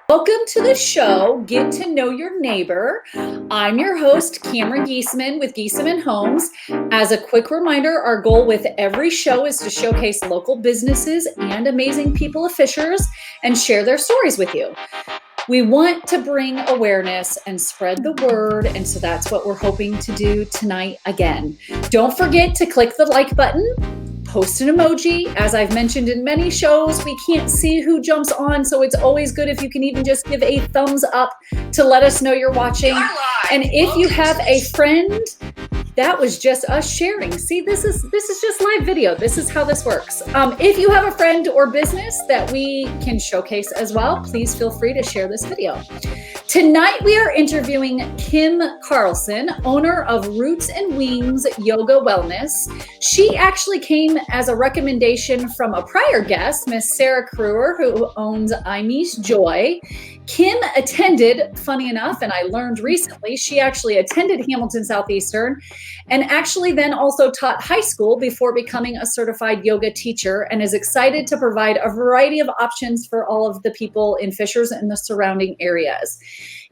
Welcome to the show, Get to Know Your Neighbor. I'm your host, Cameron Geesaman with Geesaman Homes. As a quick reminder, our goal with every show is to showcase local businesses and amazing people of Fishers and share their stories with you. We want to bring awareness and spread the word, and so that's what we're hoping to do tonight again. Don't forget to click the like button. Post an emoji. As I've mentioned in many shows, we can't see who jumps on, so it's always good if you can even just give a thumbs up to let us know you're watching. And if you have a friend, that was just us sharing. See, this is just live video. This is how this works. If you have a friend or business that we can showcase as well, please feel free to share this video. Tonight, we are interviewing Kim Carlson, owner of Roots and Wings Yoga Wellness. She actually came as a recommendation from a prior guest, Miss Sarah Krewer, who owns Ime's Joy. Kim attended, funny enough, and I learned recently, she actually attended Hamilton Southeastern and actually then also taught high school before becoming a certified yoga teacher, and is excited to provide a variety of options for all of the people in Fishers and the surrounding areas.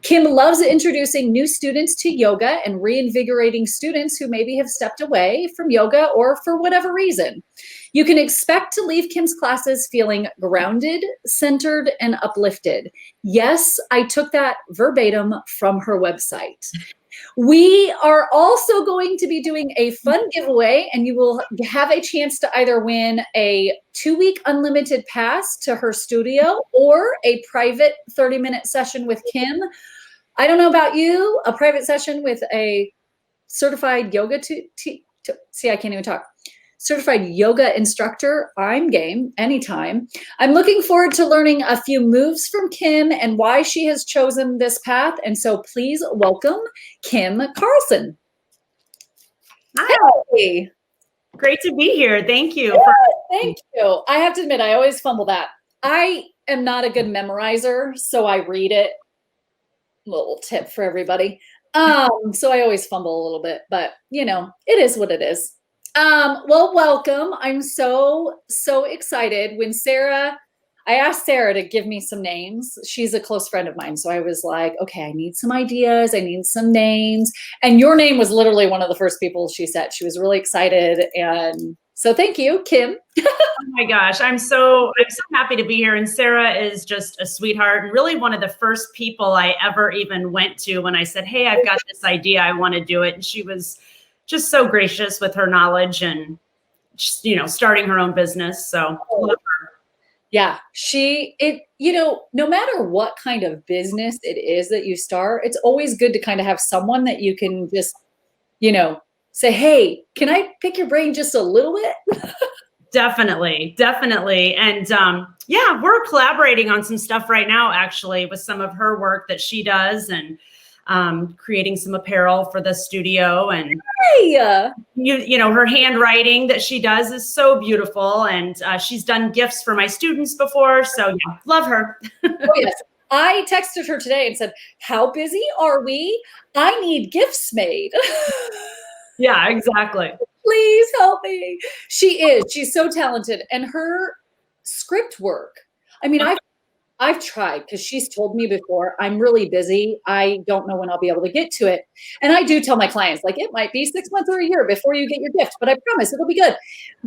Kim loves introducing new students to yoga and reinvigorating students who maybe have stepped away from yoga or for whatever reason. You can expect to leave Kim's classes feeling grounded, centered, and uplifted. Yes, I took that verbatim from her website. We are also going to be doing a fun giveaway, and you will have a chance to either win a 2-week unlimited pass to her studio or a private 30-minute session with Kim. I don't know about you, a private session with a certified yoga I can't even talk. Certified yoga instructor, I'm game anytime. I'm looking forward to learning a few moves from Kim and why she has chosen this path. And so please welcome Kim Carlson. Hi. Hey. Great to be here. Thank you. Thank you. I have to admit, I always fumble that. I am not a good memorizer, so I read it. Little tip for everybody. So I always fumble a little bit, but it is what it is. Well, welcome. I'm so excited. When I asked Sarah to give me some names. She's a close friend of mine. So I was like, okay, I need some ideas. I need some names. And your name was literally one of the first people she said. She was really excited. And so thank you, Kim. Oh my gosh. I'm so happy to be here. And Sarah is just a sweetheart and really one of the first people I ever even went to when I said, hey, I've got this idea. I want to do it. And she was just so gracious with her knowledge and, starting her own business. So love her. Yeah, no matter what kind of business it is that you start, it's always good to kind of have someone that you can just, say, hey, can I pick your brain just a little bit? Definitely. And we're collaborating on some stuff right now, actually, with some of her work that she does and creating some apparel for the studio. And her handwriting that she does is so beautiful. And she's done gifts for my students before. So yeah, love her. Oh, yes. I texted her today and said, how busy are we? I need gifts made. Yeah, exactly. Please help me. She's so talented. And her script work, I mean, I've tried because she's told me before, I'm really busy. I don't know when I'll be able to get to it. And I do tell my clients, like, it might be 6 months or a year before you get your gift, but I promise it'll be good.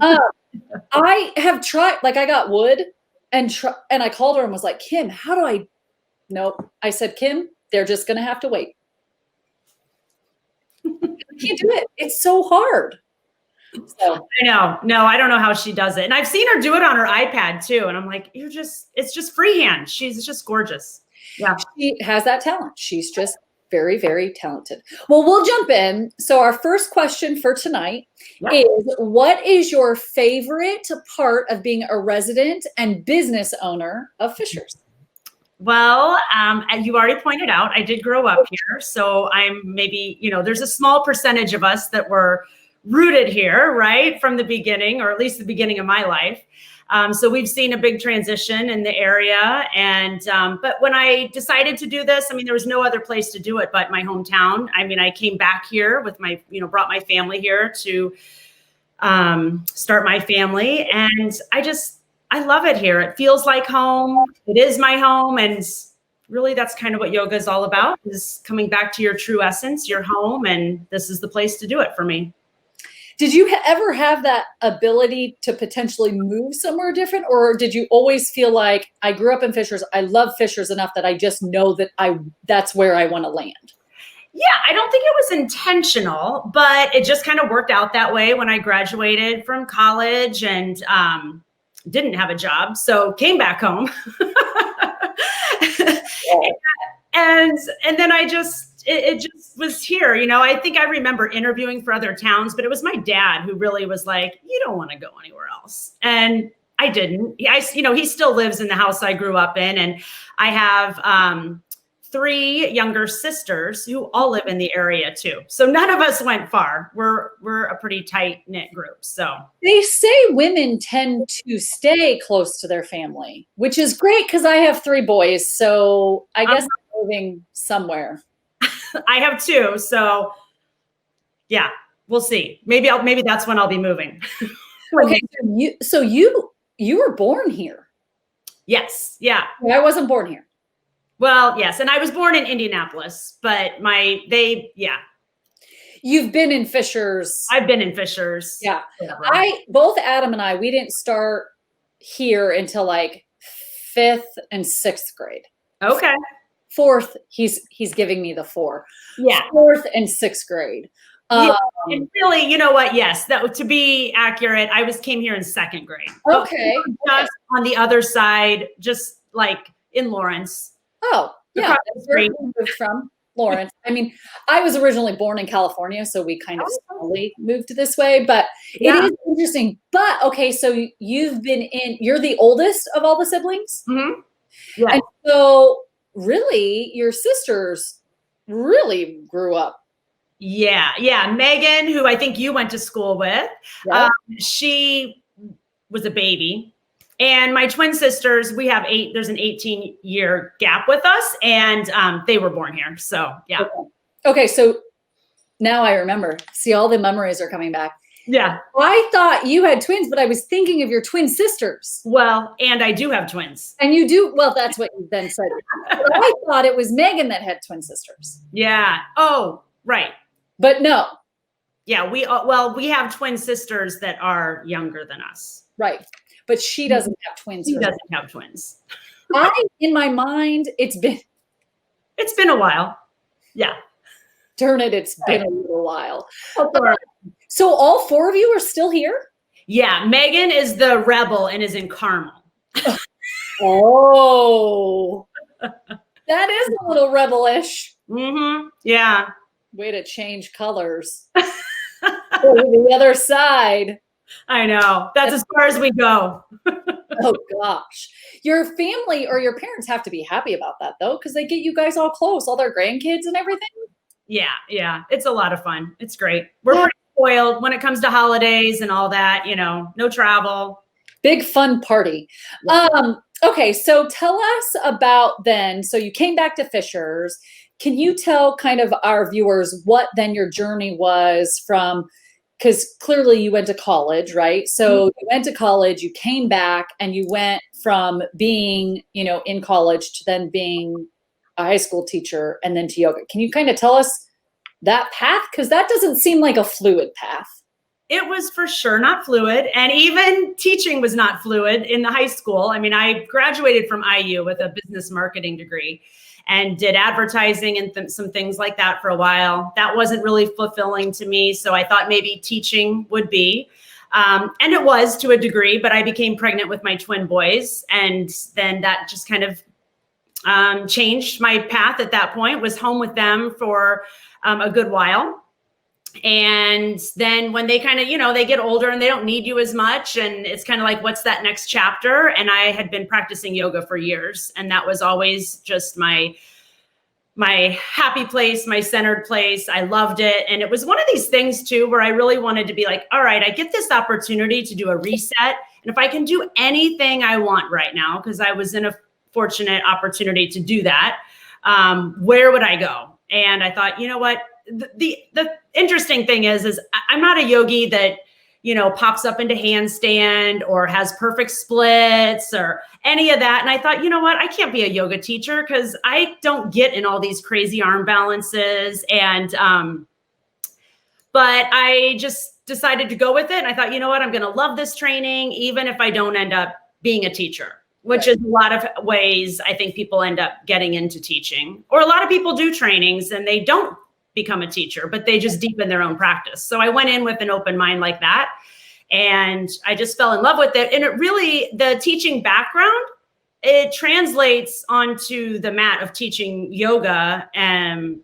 I have tried, like I got wood and I called her and was like, Kim, nope. I said, Kim, they're just going to have to wait. I can't do it. It's so hard. So. I know. No, I don't know how she does it. And I've seen her do it on her iPad too. And I'm like, it's just freehand. She's just gorgeous. Yeah. She has that talent. She's just very, very talented. Well, we'll jump in. So our first question for tonight is, what is your favorite part of being a resident and business owner of Fishers? Well, you already pointed out, I did grow up here. So I'm maybe, there's a small percentage of us that were rooted here, right, from the beginning, or at least the beginning of my life. So we've seen a big transition in the area. And but when I decided to do this, there was no other place to do it but my hometown. I came back here with brought my family here to start my family. And I love it here. It feels like home. It is my home. And really that's kind of what yoga is all about, is coming back to your true essence, your home. And this is the place to do it for me. Did you ever have that ability to potentially move somewhere different? Or did you always feel like, I grew up in Fishers, I love Fishers enough that I just know that that's where I want to land? Yeah, I don't think it was intentional, but it just kind of worked out that way when I graduated from college and didn't have a job. So came back home. and then I just, it just was here. You know, I think I remember interviewing for other towns, but it was my dad who really was like, you don't want to go anywhere else. And I didn't. He still lives in the house I grew up in. And I have 3 younger sisters who all live in the area too. So none of us went far. We're a pretty tight knit group. So they say women tend to stay close to their family, which is great because I have 3 boys. So I guess I'm moving somewhere. I have 2. So yeah, we'll see. Maybe that's when I'll be moving. Okay. So you were born here. Yes. Yeah. I wasn't born here. Well, yes. And I was born in Indianapolis, but You've been in Fishers. I've been in Fishers. Yeah. Both Adam and I, we didn't start here until like 5th and 6th grade. Okay. 4th, he's giving me the 4. Yeah. 4th and 6th grade. And really, you know what? Yes, to be accurate, I came here in 2nd grade. Okay. Just on the other side, just like in Lawrence. Oh, yeah. That's where we moved from, Lawrence. I mean, I was originally born in California, so we kind of slowly moved this way, but it is interesting. But okay, so you're the oldest of all the siblings? Mm-hmm. Yeah. And so really, your sisters really grew up. Yeah. Yeah. Megan, who I think you went to school with, she was a baby. And my twin sisters, we have 8, there's an 18-year gap with us, and they were born here. So, yeah. Okay, so now I remember. See, all the memories are coming back. Yeah. I thought you had twins, but I was thinking of your twin sisters. Well, and I do have twins. And you do? Well, that's what you then said. But I thought it was Megan that had twin sisters. Yeah. Oh, right. But no. Yeah, we have twin sisters that are younger than us. Right. But she doesn't have twins. She doesn't have twins. In my mind, it's been a while. Yeah. Darn it, it's been a little while. So all 4 of you are still here? Yeah. Megan is the rebel and is in Carmel. Oh. That is a little rebellish. Mm-hmm. Yeah. Way to change colors. The other side. I know. That's as far as we go. Oh, gosh. Your family or your parents have to be happy about that, though, because they get you guys all close, all their grandkids and everything. Yeah. Yeah. It's a lot of fun. It's great. We're pretty spoiled when it comes to holidays and all that, no travel. Big fun party. Yeah. Okay. So tell us about then. So you came back to Fishers. Can you tell kind of our viewers what then your journey was from, because clearly you went to college, right? So you went to college, you came back, and you went from being, in college to then being a high school teacher and then to yoga. Can you kind of tell us that path? Because that doesn't seem like a fluid path. It was for sure not fluid. And even teaching was not fluid in the high school. I mean, I graduated from IU with a business marketing degree and did advertising and some things like that for a while. That wasn't really fulfilling to me. So I thought maybe teaching would be. And it was to a degree, but I became pregnant with my twin boys. And then that just kind of changed my path at that point. Was home with them for a good while. And then when they kind of, they get older and they don't need you as much. And it's kind of like, what's that next chapter? And I had been practicing yoga for years. And that was always just my happy place, my centered place. I loved it. And it was one of these things too, where I really wanted to be like, all right, I get this opportunity to do a reset. And if I can do anything I want right now, because I was in a fortunate opportunity to do that, where would I go? And I thought, you know what? The interesting thing is I'm not a yogi that, pops up into handstand or has perfect splits or any of that. And I thought, you know what, I can't be a yoga teacher because I don't get in all these crazy arm balances. And, but I just decided to go with it. And I thought, you know what, I'm going to love this training, even if I don't end up being a teacher, which is a lot of ways I think people end up getting into teaching. Or a lot of people do trainings and they don't become a teacher, but they just deepen their own practice. So I went in with an open mind like that. And I just fell in love with it. And it really, the teaching background, it translates onto the mat of teaching yoga, and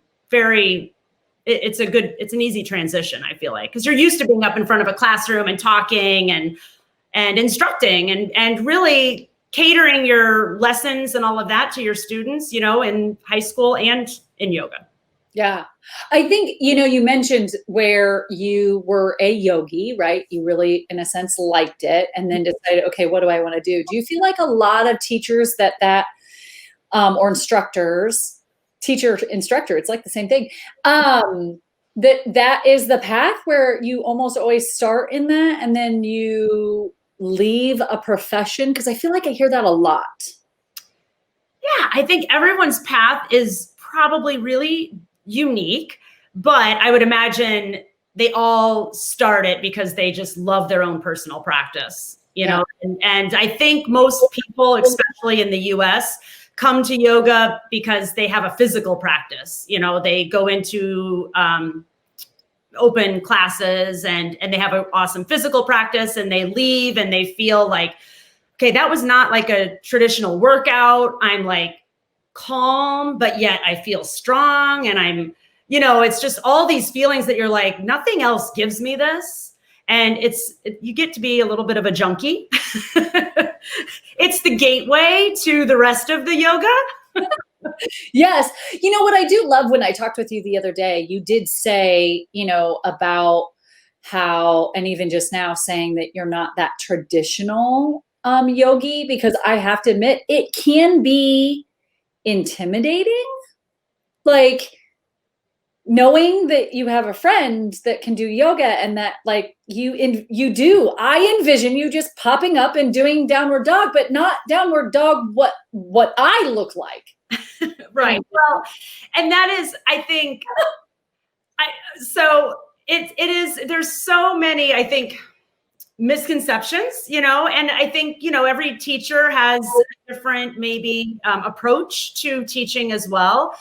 it's an easy transition, I feel like, because you're used to being up in front of a classroom and talking and instructing and really catering your lessons and all of that to your students, in high school and in yoga. Yeah. I think, you mentioned where you were a yogi, right? You really, in a sense, liked it and then decided, okay, what do I want to do? Do you feel like a lot of teachers or instructors, teacher, instructor, it's like the same thing, that is the path where you almost always start in that and then you leave a profession? Because I feel like I hear that a lot. Yeah, I think everyone's path is probably really unique, but I would imagine they all start it because they just love their own personal practice, know, and I think most people, especially in the US, come to yoga because they have a physical practice. They go into open classes and they have an awesome physical practice and they leave and they feel like, okay, that was not like a traditional workout. I'm like calm, but yet I feel strong. And I'm, it's just all these feelings that you're like, nothing else gives me this. And you get to be a little bit of a junkie. It's the gateway to the rest of the yoga. Yes. What I do love, when I talked with you the other day, you did say, about how, and even just now saying that you're not that traditional yogi, because I have to admit it can be intimidating. Like knowing that you have a friend that can do yoga and that like I envision you just popping up and doing downward dog, but not downward dog what I look like. Right. Well, and that is, I think, so it is, there's so many, I think, misconceptions, and I think, every teacher has a different maybe approach to teaching as well.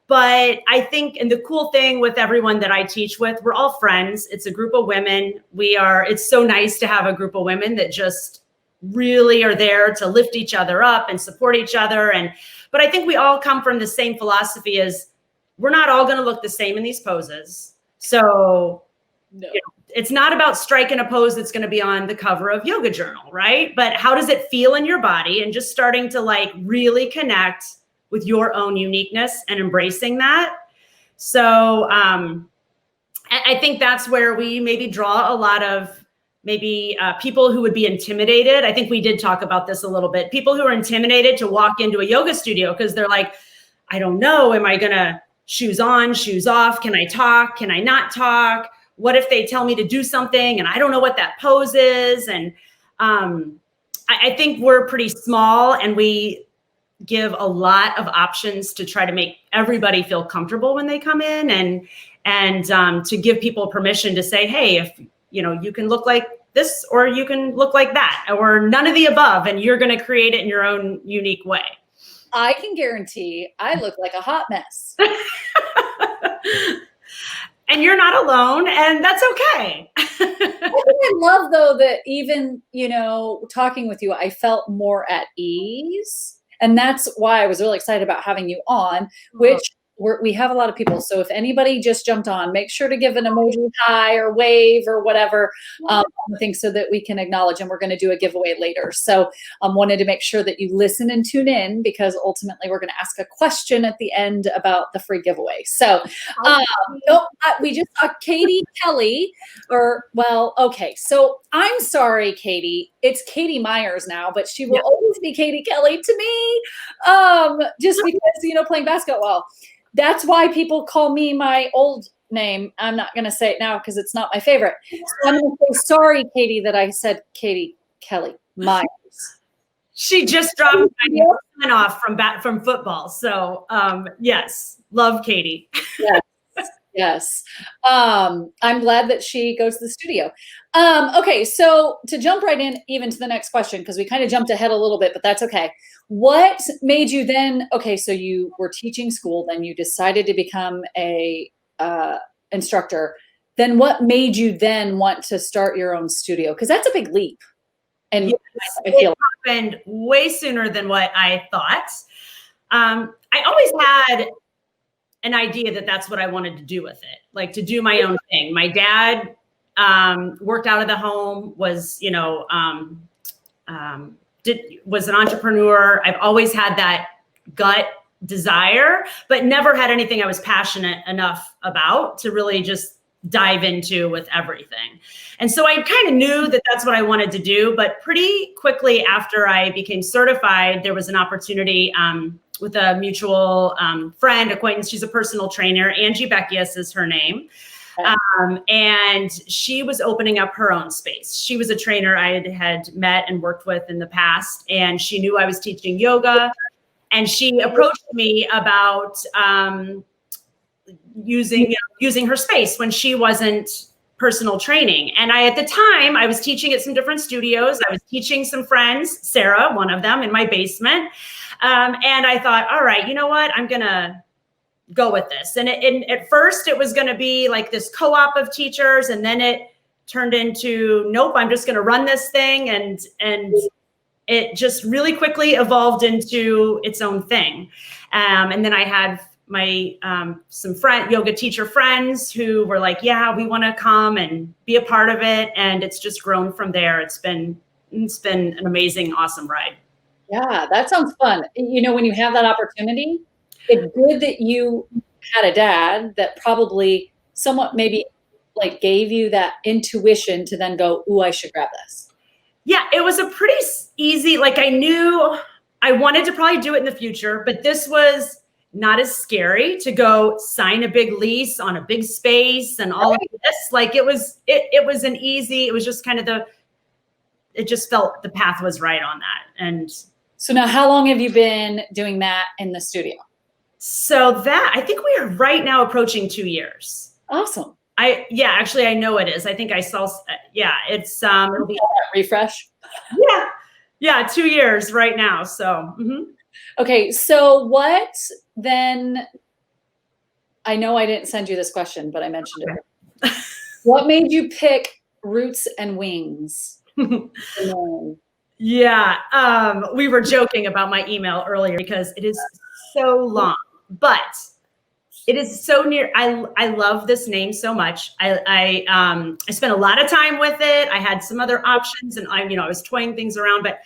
But I think, and the cool thing with everyone that I teach with, we're all friends. It's a group of women. It's so nice to have a group of women that just really are there to lift each other up and support each other. But I think we all come from the same philosophy as we're not all going to look the same in these poses. So no. It's not about striking a pose that's going to be on the cover of Yoga Journal, right? But how does it feel in your body, and just starting to like really connect with your own uniqueness and embracing that. So I think that's where we maybe draw a lot of maybe people who would be intimidated. I think we did talk about this a little bit. People who are intimidated to walk into a yoga studio because they're like, I don't know, am I going to shoes on, shoes off? Can I talk? Can I not talk? What if they tell me to do something and I don't know what that pose is? And I think we're pretty small and we give a lot of options to try to make everybody feel comfortable when they come in, and to give people permission to say, hey, if you can look like this or you can look like that or none of the above, and you're going to create it in your own unique way. I can guarantee I look like a hot mess. And you're not alone, and that's okay. I love though that even, talking with you, I felt more at ease. And that's why I was really excited about having you on, which we have a lot of people. So if anybody just jumped on, make sure to give an emoji hi or wave or whatever, thing, so that we can acknowledge, and we're going to do a giveaway later. So wanted to make sure that you listen and tune in, because ultimately we're going to ask a question at the end about the free giveaway. So we just saw Katie Kelly, okay. So I'm sorry, Katie. It's Katie Myers now, but she will always be Katie Kelly to me, just because, playing basketball. That's why people call me my old name. I'm not going to say it now because it's not my favorite. So I'm going to say sorry, Katie, that I said Katie Kelly Myers. She just dropped 90% off from football. So yes, love Katie. Yes. Yes. I'm glad that she goes to the studio. Okay, so to jump right in even to the next question, because we kind of jumped ahead a little bit, but that's okay. What made you then, okay, so you were teaching school, then you decided to become a instructor. Then what made you then want to start your own studio? Because that's a big leap. And yes, I feel it happened way sooner than what I thought. I always had an idea that that's what I wanted to do with it, like to do my own thing. My dad worked out of the home, was, was an entrepreneur. I've always had that gut desire, but never had anything I was passionate enough about to really just dive into with everything. And so I kind of knew that that's what I wanted to do, but pretty quickly after I became certified, there was an opportunity with a mutual friend, acquaintance. She's a personal trainer. Angie Beckius is her name. And she was opening up her own space. She was a trainer I had met and worked with in the past, and she knew I was teaching yoga. And she approached me about using her space when she wasn't personal training. And at the time, I was teaching at some different studios. I was teaching some friends, Sarah, one of them, in my basement. And I thought, all right, you know what? I'm going to go with this. And at first it was going to be like this co-op of teachers. And then it turned into, nope, I'm just going to run this thing. And it just really quickly evolved into its own thing. And then I had my some yoga teacher friends who were like, yeah, we want to come and be a part of it. And it's just grown from there. It's been an amazing, awesome ride. Yeah, that sounds fun. When you have that opportunity, it's good that you had a dad that probably somewhat maybe like gave you that intuition to then go, ooh, I should grab this. Yeah, it was a pretty easy, like I knew I wanted to probably do it in the future, but this was not as scary to go sign a big lease on a big space and all of this. Like it was an easy, it was just kind of it just felt the path was right on that. And so now how long have you been doing that in the studio? So I think we are right now approaching 2 years. Awesome. Actually, I know it is. I think I saw, it's, it'll be refresh. Yeah. 2 years right now. So, Okay. So what then, I know I didn't send you this question, but I mentioned it. What made you pick Roots and Wings? Yeah. We were joking about my email earlier because it is so long, but it is so near. I love this name so much. I spent a lot of time with it. I had some other options and I was toying things around, but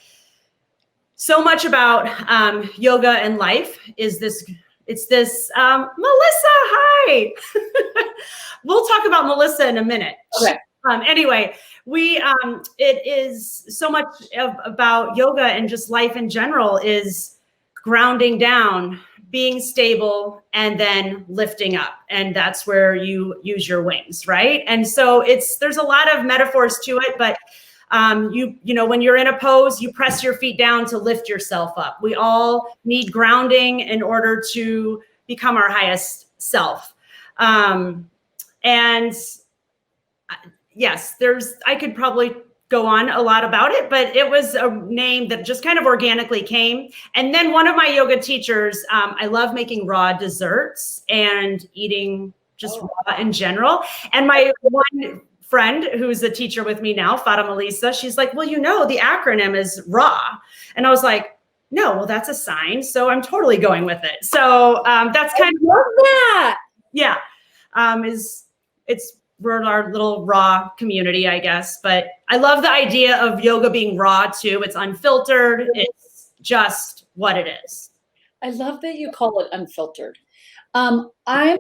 so much about yoga and life is this. It's this, Melissa, hi. We'll talk about Melissa in a minute. Okay. Anyway, it is so much about yoga and just life in general is grounding down, being stable, and then lifting up. And that's where you use your wings, right? And so there's a lot of metaphors to it, but when you're in a pose, you press your feet down to lift yourself up. We all need grounding in order to become our highest self. Yes, I could probably go on a lot about it, but it was a name that just kind of organically came. And then one of my yoga teachers, I love making raw desserts and eating just raw in general. And my one friend who's a teacher with me now, Fatima Lisa, she's like, well, the acronym is RAW. And I was like, no, well, that's a sign. So I'm totally going with it. So that's kind of love that. Yeah. We're our little raw community, I guess. But I love the idea of yoga being raw too. It's unfiltered. It's just what it is. I love that you call it unfiltered. I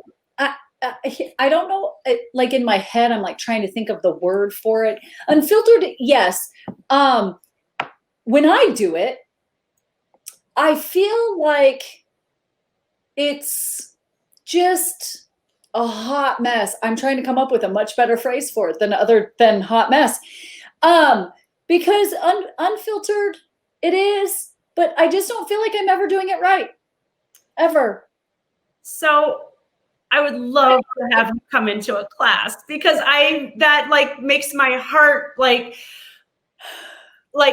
don't know, like in my head, I'm like trying to think of the word for it. Unfiltered, yes. When I do it, I feel like it's just a hot mess. I'm trying to come up with a much better phrase for it than hot mess. Because unfiltered it is, but I just don't feel like I'm ever doing it right. Ever. So I would love to have you come into a class, because that like makes my heart like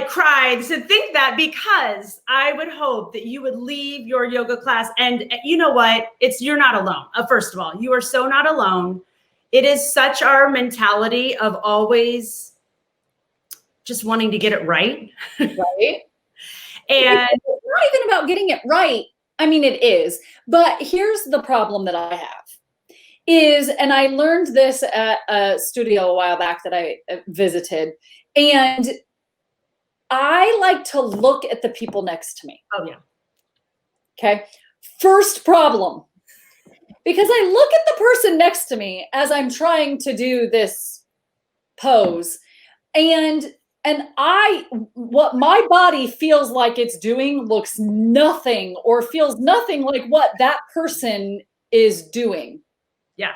cry to think that, because I would hope that you would leave your yoga class. And you know what? You're not alone. First of all, you are so not alone. It is such our mentality of always just wanting to get it right. Right. And it's not even about getting it right. I mean, it is, but here's the problem that I have is, and I learned this at a studio a while back that I visited, and I like to look at the people next to me. Oh yeah. Okay. First problem, because I look at the person next to me as I'm trying to do this pose, and what my body feels like it's doing looks nothing or feels nothing like what that person is doing. Yeah.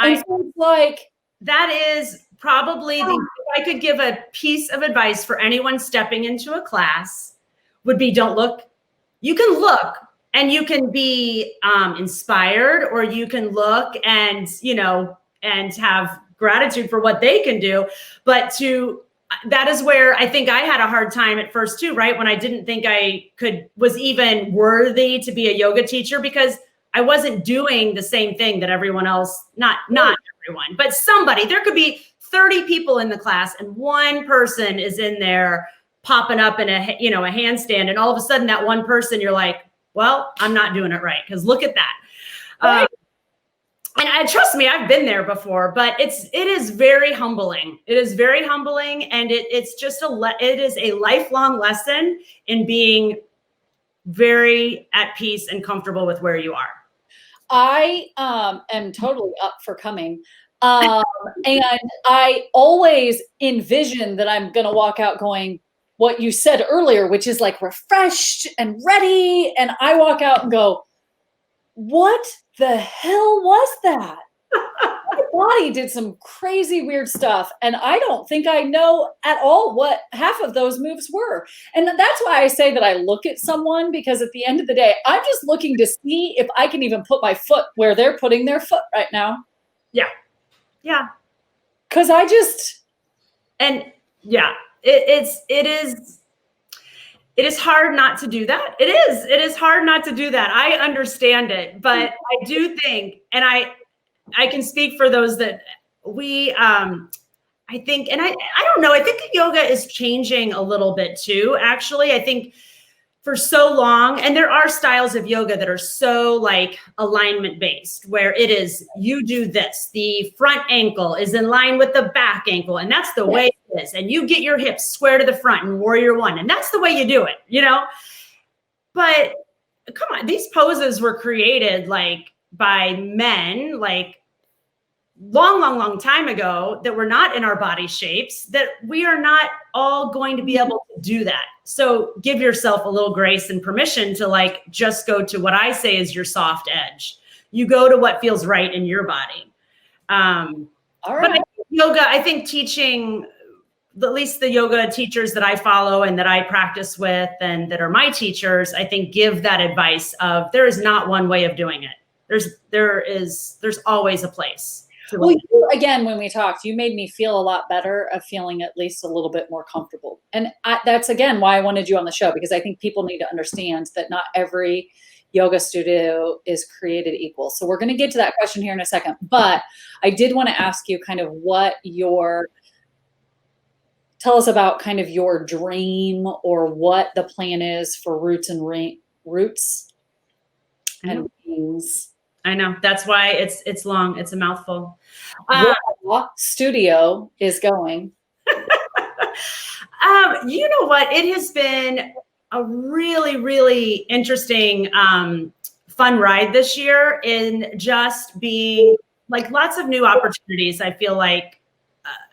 And so it's like, that is probably if I could give a piece of advice for anyone stepping into a class, would be don't look. You can look and you can be inspired, or you can look and, and have gratitude for what they can do. But that is where I think I had a hard time at first too, right? When I didn't think I was even worthy to be a yoga teacher, because I wasn't doing the same thing that everyone else, not everyone, but somebody. There could be 30 people in the class and one person is in there popping up in a handstand, and all of a sudden that one person, you're like, well, I'm not doing it right, because look at that. Right. And trust me, I've been there before, but it is very humbling. It is very humbling, and it is a lifelong lesson in being very at peace and comfortable with where you are. I am totally up for coming. And I always envision that I'm going to walk out going, what you said earlier, which is like refreshed and ready. And I walk out and go, what the hell was that? My body did some crazy weird stuff, and I don't think I know at all what half of those moves were. And that's why I say that I look at someone, because at the end of the day, I'm just looking to see if I can even put my foot where they're putting their foot right now. Yeah. Yeah. Because it is hard not to do that. It is hard not to do that. I understand it, but I do think, and I can speak for those that I think, and I don't know, I think yoga is changing a little bit too, actually. I think for so long, and there are styles of yoga that are so like alignment based, where it is, you do this, the front ankle is in line with the back ankle, and that's the way it is. And you get your hips square to the front in Warrior One, and that's the way you do it, But come on, these poses were created like by men, like long time ago, that were not in our body shapes, that we are not all going to be able to do that. So give yourself a little grace and permission to like just go to what I say is your soft edge. You go to what feels right in your body. All right. But I think teaching, at least the yoga teachers that I follow and that I practice with and that are my teachers, I think give that advice of there is not one way of doing it. There's always a place. Well, again, when we talked, you made me feel a lot better, of feeling at least a little bit more comfortable. And that's, again, why I wanted you on the show, because I think people need to understand that not every yoga studio is created equal. So we're going to get to that question here in a second. But I did want to ask you kind of tell us about kind of your dream, or what the plan is for Roots and Wings. I know. That's why it's long. It's a mouthful. Studio is going. You know what? It has been a really, really interesting, fun ride this year, in just being like lots of new opportunities. I feel like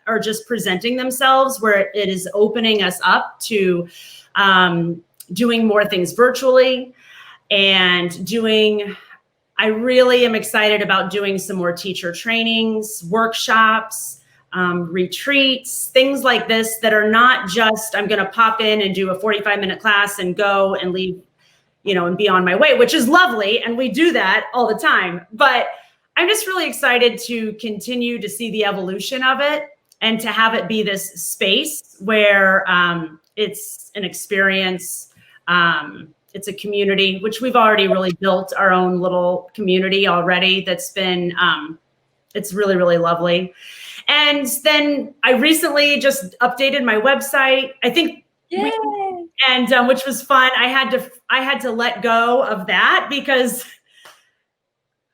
are just presenting themselves, where it is opening us up to doing more things virtually, and doing I really am excited about doing some more teacher trainings, workshops, retreats, things like this that are not just, I'm going to pop in and do a 45-minute class and go and leave, and be on my way, which is lovely. And we do that all the time. But I'm just really excited to continue to see the evolution of it and to have it be this space where it's an experience. It's a community, which we've already really built our own little community already. That's been, it's really, really lovely. And then I recently just updated my website. I think, which was fun. I had to let go of that because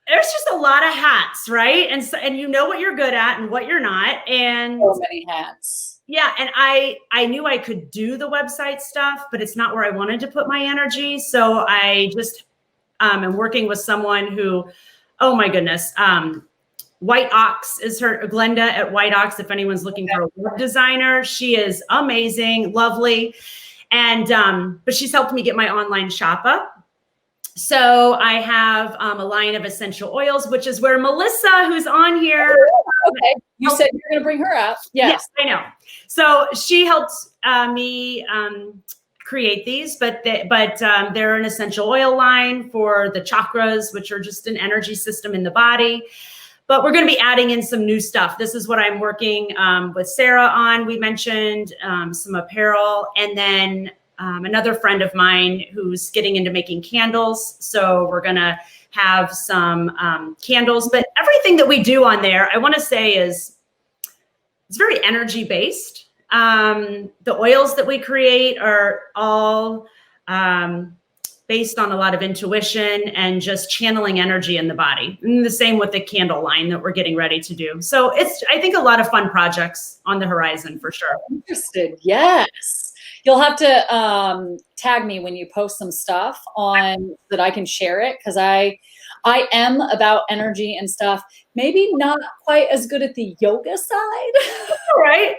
there's just a lot of hats, right? And you know what you're good at and what you're not. And so many hats. Yeah. And I knew I could do the website stuff, but it's not where I wanted to put my energy. So I just am working with someone who, oh my goodness, White Ox is her, Glenda at White Ox. If anyone's looking for a web designer, she is amazing, lovely. And, but she's helped me get my online shop up. So I have a line of essential oils, which is where Melissa, who's on here. Okay. You said you're going to bring her up. Yes, I know. So she helped me create these, but they're an essential oil line for the chakras, which are just an energy system in the body. But we're going to be adding in some new stuff. This is what I'm working with Sarah on. We mentioned some apparel, and then another friend of mine who's getting into making candles. So we're going to have some candles, but everything that we do on there, I want to say it's very energy based. The oils that we create are all based on a lot of intuition and just channeling energy in the body. And the same with the candle line that we're getting ready to do. So it's, I think, a lot of fun projects on the horizon for sure. Interested. Yes. You'll have to tag me when you post some stuff on that I can share it, because I am about energy and stuff. Maybe not quite as good at the yoga side. Right.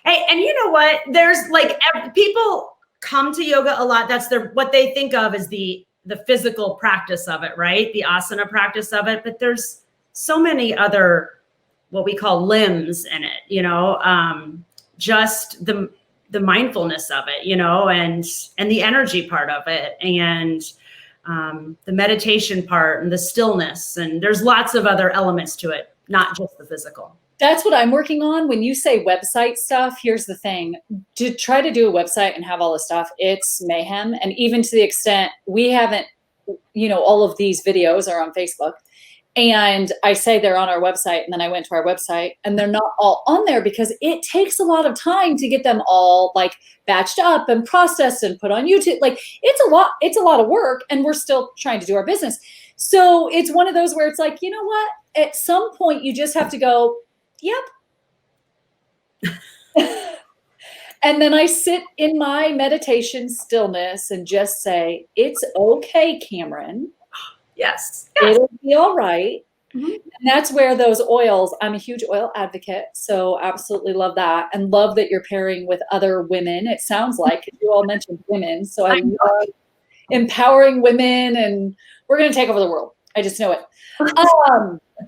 Hey, and you know what? There's like people come to yoga a lot. That's what they think of as the physical practice of it, right? The asana practice of it. But there's so many other what we call limbs in it. Just the mindfulness of it, and the energy part of it, and the meditation part, and the stillness, and there's lots of other elements to it, not just the physical. That's what I'm working on. When you say website stuff, here's the thing. To try to do a website and have all this stuff, it's mayhem. And even to the extent we haven't, all of these videos are on Facebook. And I say they're on our website, and then I went to our website and they're not all on there because it takes a lot of time to get them all like batched up and processed and put on YouTube. Like it's a lot of work, and we're still trying to do our business. So it's one of those where it's like, you know what? At some point you just have to go, yep. And then I sit in my meditation stillness and just say, it's okay, Cameron. Yes. It'll be all right. Mm-hmm. And that's where those oils, I'm a huge oil advocate. So absolutely love that. And love that you're pairing with other women. It sounds like you all mentioned women. So I love empowering women, and we're going to take over the world. I just know it.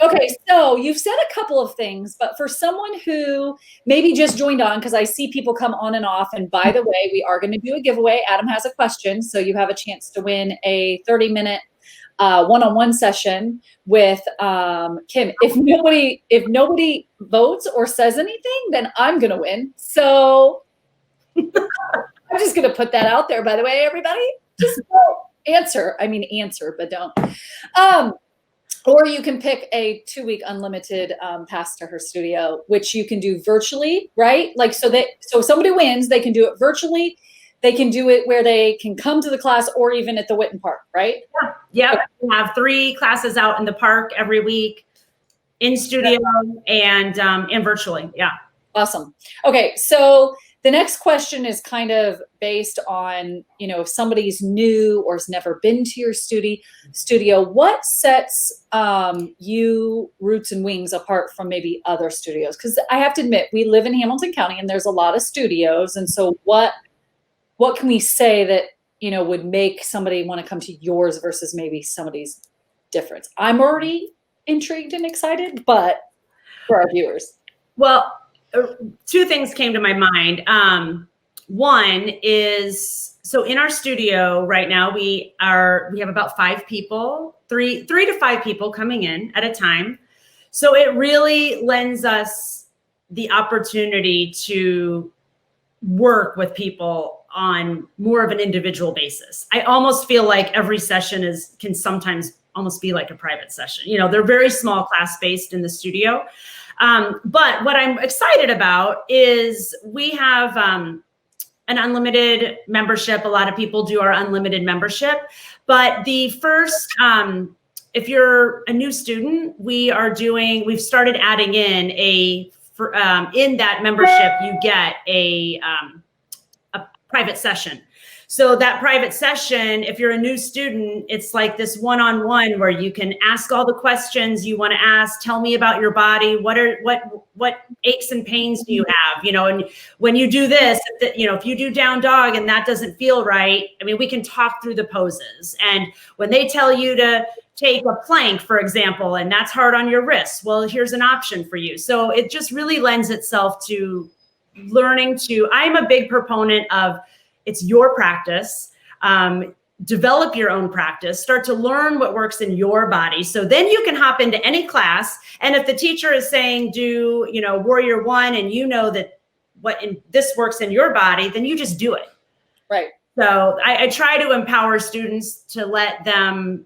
Okay. So you've said a couple of things, but for someone who maybe just joined on, because I see people come on and off, and by the way, we are going to do a giveaway. Adam has a question. So you have a chance to win a 30-minute one-on-one session with Kim. If nobody votes or says anything, then I'm gonna win. So I'm just gonna put that out there. By the way, everybody, just answer, but don't. Or you can pick a 2-week unlimited pass to her studio, which you can do virtually, right? Like so if somebody wins, they can do it virtually. They can do it where they can come to the class, or even at the Witten Park, right? Yeah. We have 3 classes out in the park every week, in studio and virtually. Yeah. Awesome. Okay. So the next question is kind of based on, if somebody's new or has never been to your studio, what sets you, Roots and Wings, apart from maybe other studios? Because I have to admit, we live in Hamilton County and there's a lot of studios. And so what can we say that, would make somebody want to come to yours versus maybe somebody's difference? I'm already intrigued and excited, but for our viewers. Well, two things came to my mind. One is, so in our studio right now, we have about 5 people, three to 5 people coming in at a time. So it really lends us the opportunity to work with people on more of an individual basis. I almost feel like every session can sometimes almost be like a private session. They're very small class based in the studio. But what I'm excited about is we have an unlimited membership. A lot of people do our unlimited membership, but the first, if you're a new student, we've started adding in in that membership, you get a private session. So that private session, if you're a new student, it's like this one-on-one where you can ask all the questions you want to ask. Tell me about your body. What aches and pains do you have? And when you do this, if you do down dog and that doesn't feel right, we can talk through the poses. And when they tell you to take a plank, for example, and that's hard on your wrists, well, here's an option for you. So it just really lends itself to learning I'm a big proponent of, it's your practice. Develop your own practice, start to learn what works in your body. So then you can hop into any class. And if the teacher is saying, do, Warrior One, and that this works in your body, then you just do it. Right. So I try to empower students to let them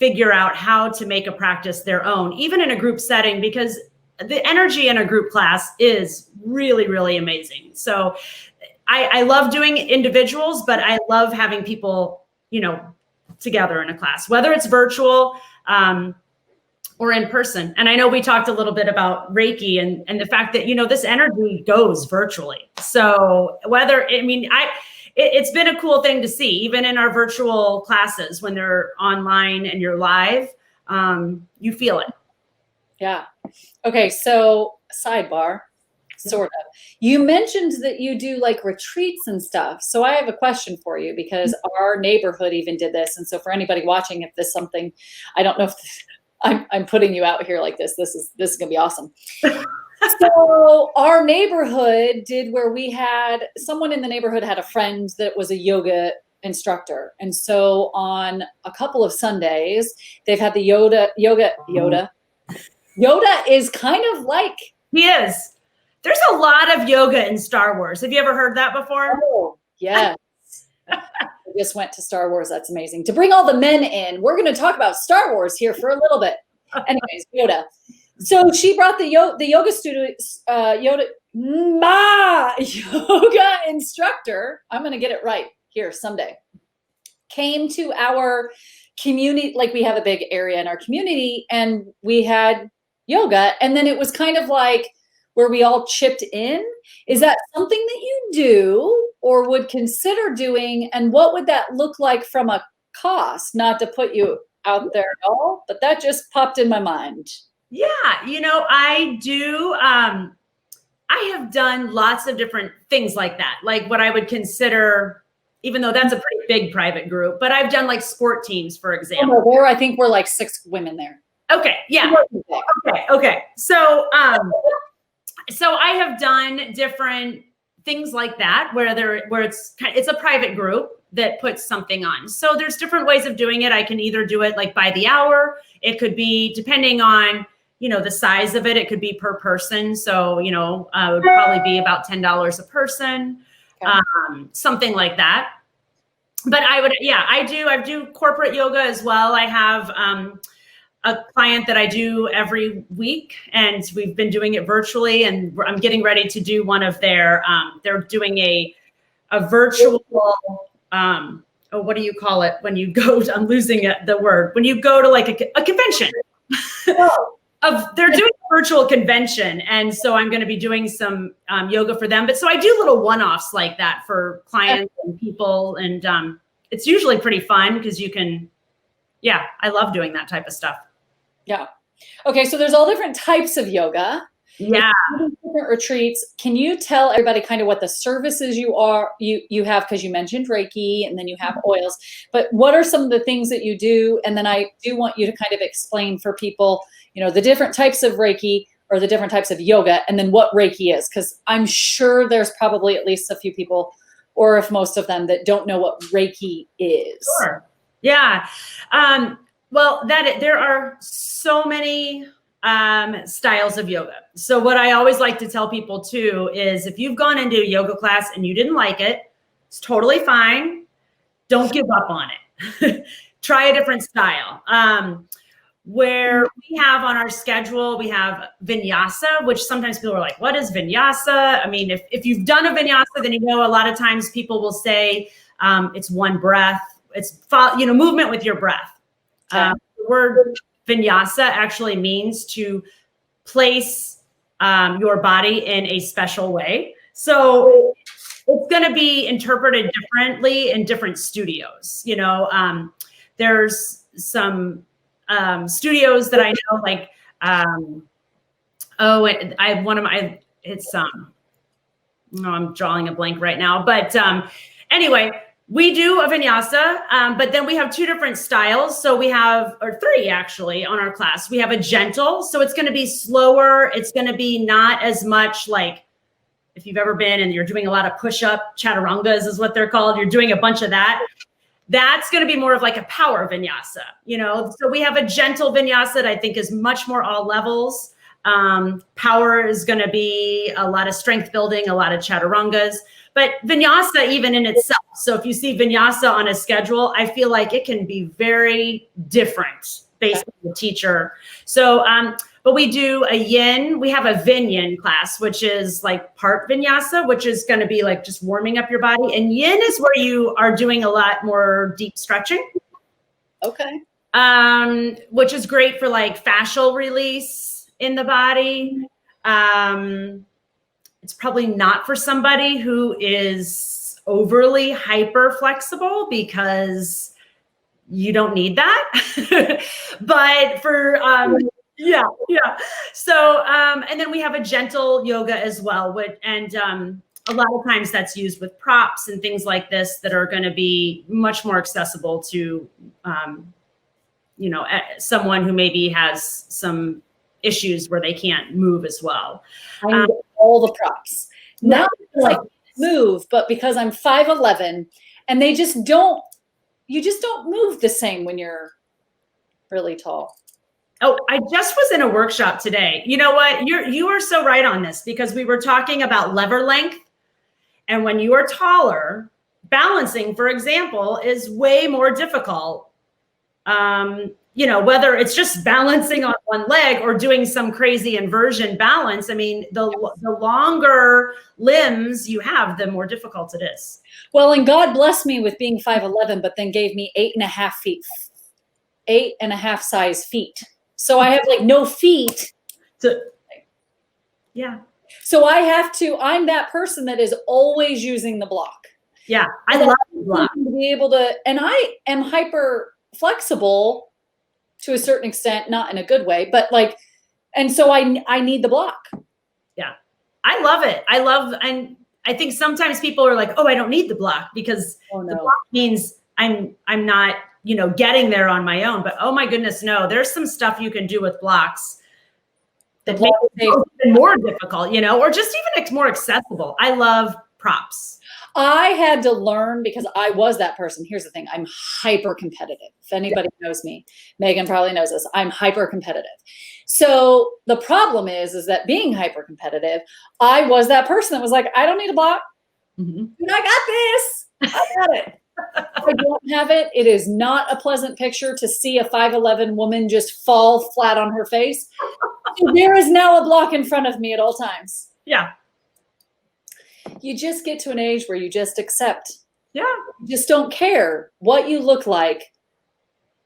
figure out how to make a practice their own, even in a group setting, because the energy in a group class is really, really amazing. So I love doing individuals, but I love having people, together in a class, whether it's virtual or in person. And I know we talked a little bit about Reiki and the fact that, this energy goes virtually. So it's been a cool thing to see, even in our virtual classes, when they're online and you're live, you feel it. Yeah. Okay. So sidebar. Sort of. You mentioned that you do like retreats and stuff. So I have a question for you, because our neighborhood even did this. And so for anybody watching, if this is something, I don't know if I'm putting you out here like this. This is going to be awesome. So our neighborhood did where someone in the neighborhood had a friend that was a yoga instructor. And so on a couple of Sundays, they've had the Yoda. Yoda is kind of like. He is. There's a lot of yoga in Star Wars. Have you ever heard that before? Oh, yes. I just went to Star Wars. That's amazing. To bring all the men in, we're going to talk about Star Wars here for a little bit. Anyways, Yoda. So she brought the yoga student, yoga instructor. I'm going to get it right here someday. Came to our community. Like, we have a big area in our community, and we had yoga. And then it was kind of like, where we all chipped in. Is that something that you do or would consider doing? And what would that look like from a cost? Not to put you out there at all, but that just popped in my mind. Yeah, I do. I have done lots of different things like that, like what I would consider, even though that's a pretty big private group, but I've done like sport teams, for example. Oh, there, I think we're like 6 women there. Okay, yeah. Okay. So I have done different things like that where it's a private group that puts something on. So there's different ways of doing it. I can either do it like by the hour. It could be, depending on, the size of it, it could be per person. So, it would probably be about $10 a person, something like that. But I do corporate yoga as well. I have, a client that I do every week, and we've been doing it virtually, and I'm getting ready to do one of they're doing a virtual, what do you call it? When you go to, I'm losing the word, when you go to like a convention. They're doing a virtual convention. And so I'm going to be doing some yoga for them. But so I do little one-offs like that for clients and people. And it's usually pretty fun because I love doing that type of stuff. Yeah. Okay. So there's all different types of yoga. Yeah. Different retreats. Can you tell everybody kind of what the services you have, because you mentioned Reiki and then you have oils, but what are some of the things that you do? And then I do want you to kind of explain for people, the different types of Reiki or the different types of yoga, and then what Reiki is, because I'm sure there's probably at least a few people, or if most of them, that don't know what Reiki is. Sure. Yeah. Well, there are so many styles of yoga. So what I always like to tell people too is, if you've gone into a yoga class and you didn't like it, it's totally fine. Don't give up on it. Try a different style. Where we have on our schedule, we have vinyasa, which sometimes people are like, what is vinyasa? I mean, if you've done a vinyasa, then a lot of times people will say it's one breath. It's movement with your breath. Okay. The word vinyasa actually means to place your body in a special way. So it's going to be interpreted differently in different studios. There's some studios that I know, like I'm drawing a blank right now, but anyway, we do a vinyasa, but then we have two different styles. So we have, or three actually, on our class. We have a gentle, so it's going to be slower. It's going to be not as much like, if you've ever been and you're doing a lot of push-up, chaturangas is what they're called. You're doing a bunch of that. That's going to be more of like a power vinyasa, So we have a gentle vinyasa that I think is much more all levels. Power is going to be a lot of strength building, a lot of chaturangas, but vinyasa even in itself. So if you see vinyasa on a schedule, I feel like it can be very different based on the teacher. So, but we do a yin, we have a Vin-Yin class, which is like part vinyasa, which is going to be like just warming up your body. And yin is where you are doing a lot more deep stretching. Okay. Which is great for like fascial release in the body. It's probably not for somebody who is overly hyper flexible, because you don't need that. But for, yeah. So, and then we have a gentle yoga as well. And a lot of times that's used with props and things like this that are going to be much more accessible to, someone who maybe has some issues where they can't move as well. I need all the props. Not because I move, but because I'm 5'11", and you just don't move the same when you're really tall. Oh, I just was in a workshop today. You know what? You are so right on this, because we were talking about lever length. And when you are taller, balancing, for example, is way more difficult. Whether it's just balancing on one leg or doing some crazy inversion balance. I mean, the longer limbs you have, the more difficult it is. Well, and God blessed me with being 5'11", but then gave me 8.5 feet, 8.5 size feet. So I have like no feet. Yeah. So I'm that person that is always using the block. Yeah. I love the block. To be able to, and I am hyper flexible to a certain extent, not in a good way, but like, and so I need the block. Yeah. I love it. And I think sometimes people are like, oh, I don't need the block, because the block means I'm not, getting there on my own. But oh my goodness, no, there's some stuff you can do with blocks that make it even more difficult, or just even more accessible. I love props. I had to learn, because I was that person. Here's the thing. I'm hyper competitive. If anybody knows me, Megan probably knows this. I'm hyper competitive. So the problem is that being hyper competitive, I was that person that was like, I don't need a block. Mm-hmm. I got this. I got it. I don't have it. It is not a pleasant picture to see a 5'11" woman just fall flat on her face. So there is now a block in front of me at all times. Yeah. You just get to an age where you just accept. Yeah. You just don't care what you look like,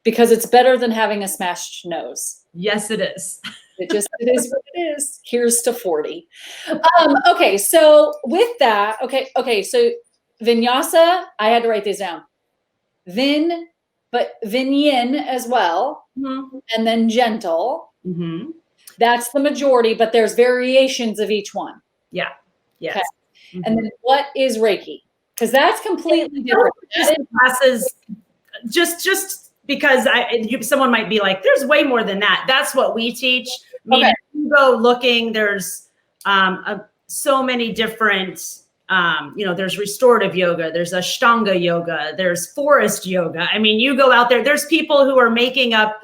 because it's better than having a smashed nose. Yes, it is. It is what it is. Here's to 40. Okay. So with that, okay. So vinyasa, I had to write these down. Vin-Yin as well. Mm-hmm. And then gentle. Mm-hmm. That's the majority, but there's variations of each one. Yeah. Yes. Okay. Mm-hmm. And then what is Reiki? Because that's completely different. Classes, just because someone might be like, there's way more than that. That's what we teach. I mean, if you go looking, there's so many different, there's restorative yoga, there's Ashtanga yoga, there's forest yoga. I mean, you go out there, there's people who are making up,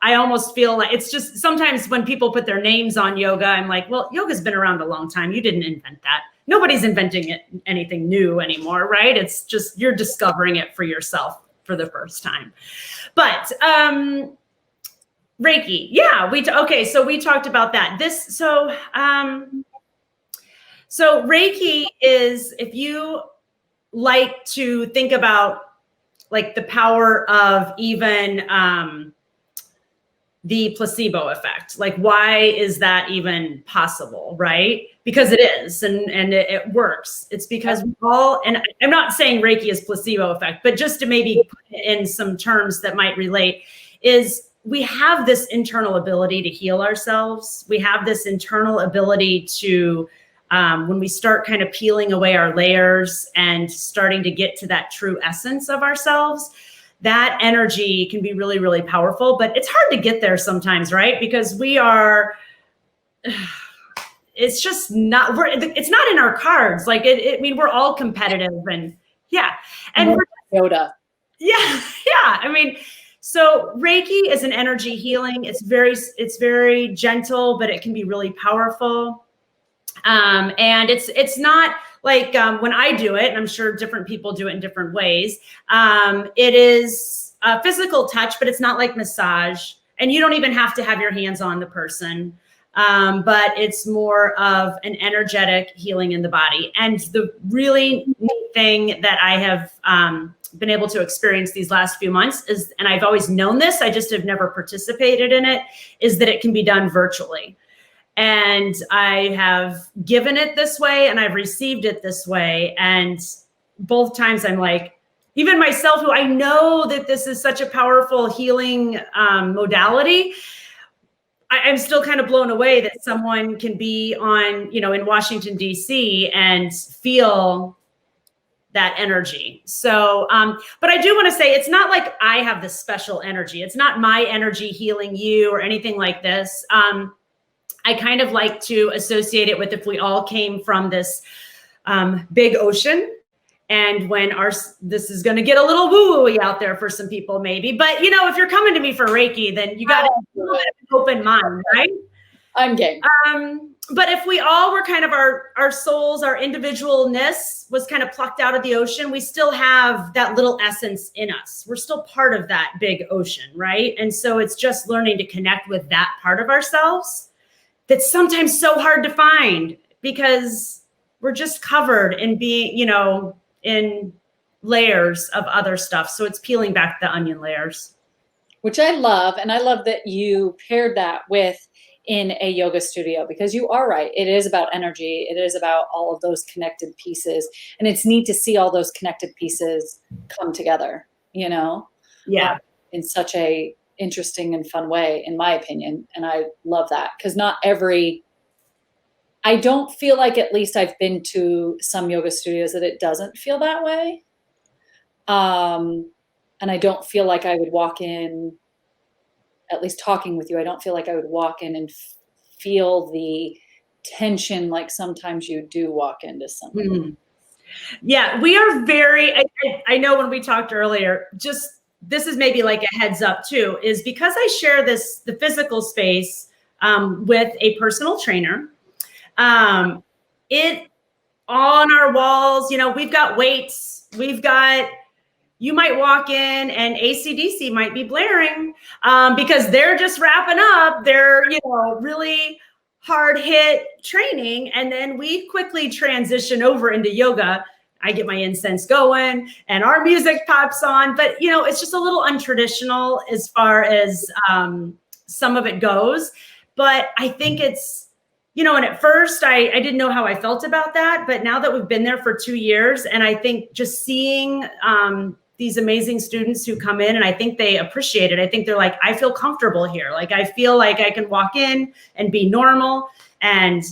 I almost feel like it's just sometimes when people put their names on yoga, I'm like, well, yoga's been around a long time. You didn't invent that. Nobody's inventing anything new anymore, right? It's just you're discovering it for yourself for the first time. But Reiki, yeah, so we talked about that. So Reiki is, if you like to think about like the power of even the placebo effect, like why is that even possible, right? Because it is, and it works. It's because we all, and I'm not saying Reiki is placebo effect, but just to maybe put it in some terms that might relate, is we have this internal ability to heal ourselves. We have this internal ability to, when we start kind of peeling away our layers and starting to get to that true essence of ourselves, that energy can be really, really powerful, but it's hard to get there sometimes, right? Because it's just not, it's not in our cards. Like I mean, we're all competitive and yeah. And Yoda. Yeah. I mean, so Reiki is an energy healing. It's very gentle, but it can be really powerful. And it's not like when I do it, and I'm sure different people do it in different ways. It is a physical touch, but it's not like massage. And you don't even have to have your hands on the person. But it's more of an energetic healing in the body. And the really neat thing that I have been able to experience these last few months is, and I've always known this, I just have never participated in it, is that it can be done virtually. And I have given it this way and I've received it this way. And both times I'm like, even myself, who I know that this is such a powerful healing modality, I'm still kind of blown away that someone can be on, in Washington, D.C. and feel that energy. So, but I do want to say, it's not like I have this special energy. It's not my energy healing you or anything like this. I kind of like to associate it with if we all came from this big ocean, and when this is going to get a little woo-woo out there for some people maybe, but if you're coming to me for Reiki, then you got to have a little bit of an open mind, right? I'm game. But if we all were kind of our souls, our individualness was kind of plucked out of the ocean, we still have that little essence in us. We're still part of that big ocean, right? And so it's just learning to connect with that part of ourselves that's sometimes so hard to find because we're just covered in being, in layers of other stuff. So it's peeling back the onion layers. Which I love. And I love that you paired that with in a yoga studio, because you are right. It is about energy. It is about all of those connected pieces. And it's neat to see all those connected pieces come together, Yeah. In such a interesting and fun way, in my opinion. And I love that, because I don't feel like, at least I've been to some yoga studios, that it doesn't feel that way. And I don't feel like I would walk in, at least talking with you, I don't feel like I would walk in and feel the tension like sometimes you do walk into something. Mm-hmm. Yeah, we are very, I know when we talked earlier, just this is maybe like a heads up too, is because I share the physical space with a personal trainer. It on our walls, we've got weights, you might walk in and AC/DC might be blaring because they're just wrapping up their, really hard hit training. And then we quickly transition over into yoga. I get my incense going and our music pops on, but it's just a little untraditional as far as some of it goes. But I think it's, and at first I didn't know how I felt about that, but now that we've been there for 2 years, and I think just seeing these amazing students who come in, and I think they appreciate it. I think they're like, I feel comfortable here. Like, I feel like I can walk in and be normal, and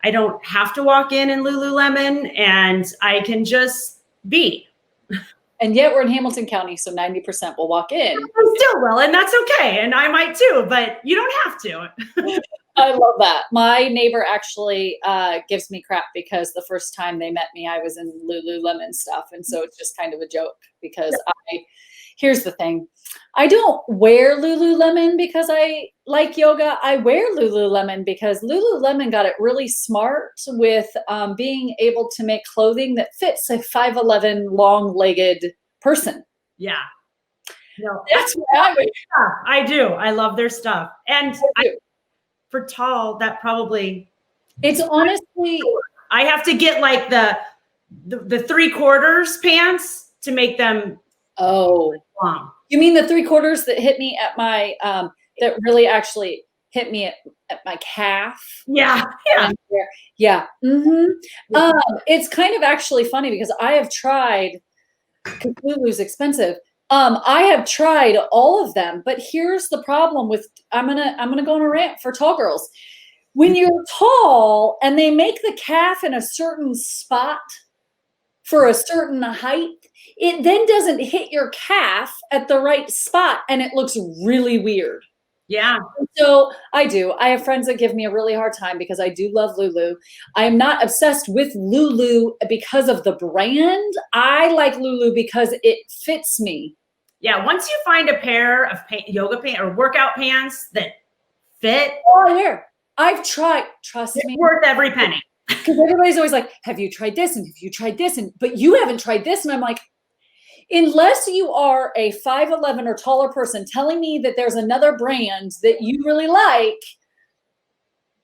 I don't have to walk in Lululemon, and I can just be. And yet we're in Hamilton County, so 90% will walk in. I still will, and that's okay. And I might too, but you don't have to. I love that. My neighbor actually gives me crap because the first time they met me, I was in Lululemon stuff. And so it's just kind of a joke because here's the thing. I don't wear Lululemon because I like yoga. I wear Lululemon because Lululemon got it really smart with being able to make clothing that fits a 5'11" long-legged person. Yeah. No, that's what I wear. I do. I love their stuff. And for tall, that probably. It's honestly. I have to get like the 3/4 pants to make them. Oh. Long. You mean the 3/4 that hit me at my, that really actually hit me at my calf? Yeah. Yeah. Yeah. Mm-hmm. It's kind of actually funny because I have tried, because Lulu's expensive. I have tried all of them, but here's the problem with, I'm gonna go on a rant for tall girls. When you're tall and they make the calf in a certain spot for a certain height, it then doesn't hit your calf at the right spot and it looks really weird. Yeah. So I have friends that give me a really hard time because I do love Lulu. I'm not obsessed with Lulu because of the brand. I like Lulu because it fits me. Yeah. Once you find a pair of yoga pants or workout pants that fit. Oh, yeah. I've tried. Trust me. It's worth every penny. Because everybody's always like, have you tried this? And have you tried this? But you haven't tried this. And I'm like, unless you are a 5'11" or taller person telling me that there's another brand that you really like,